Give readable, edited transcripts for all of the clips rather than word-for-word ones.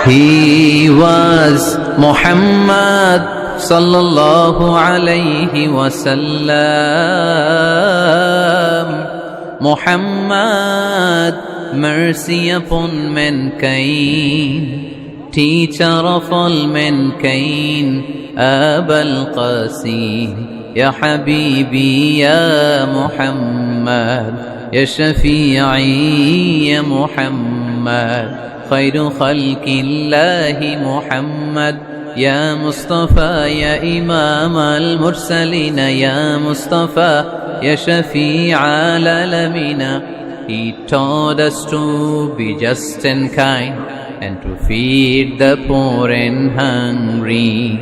He was Muhammad sallallahu alayhi wasallam. Muhammad, mercy upon mankind, teacher of all mankind, Abul Qasim, Ya Habibi, Ya Muhammad, Ya Shafi'i, Ya Muhammad, خير خلق الله محمد يا مصطفى يا إمام المرسلين يا مصطفى يا شفيع العالمين. He taught us to be just and kind and to feed the poor and hungry,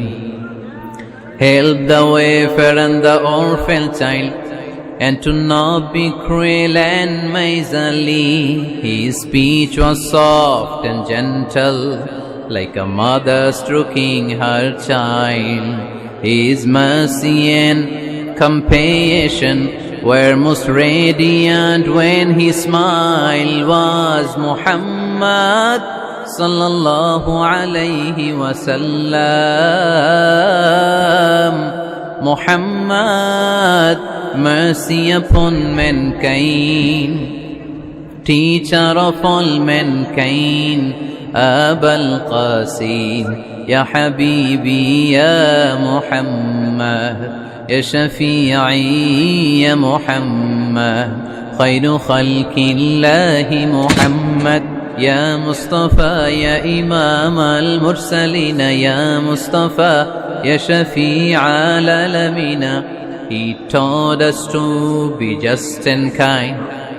help the wafer and the orphan child, and to not be cruel and miserly. His speech was soft and gentle, like a mother stroking her child. His mercy and compassion were most radiant when his smile was Muhammad sallallahu alayhi wasallam. Muhammad, mercy upon mankind, teacher of all mankind, Abul Qasim, Ya Habibi, Ya Muhammad, Ya Shafi'i, Ya Muhammad, خير خلق الله محمد, يا مصطفى يا إمام المرسلين يا مصطفى يا شفيع العالمين. He taught us to be just and kind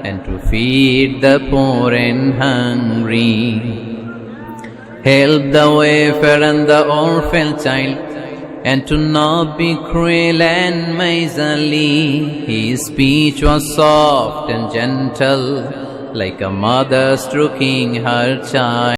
and to feed the poor and hungry, help the wafer and the orphan child, and to not be cruel and miserly. His speech was soft and gentle, like a mother stroking her child.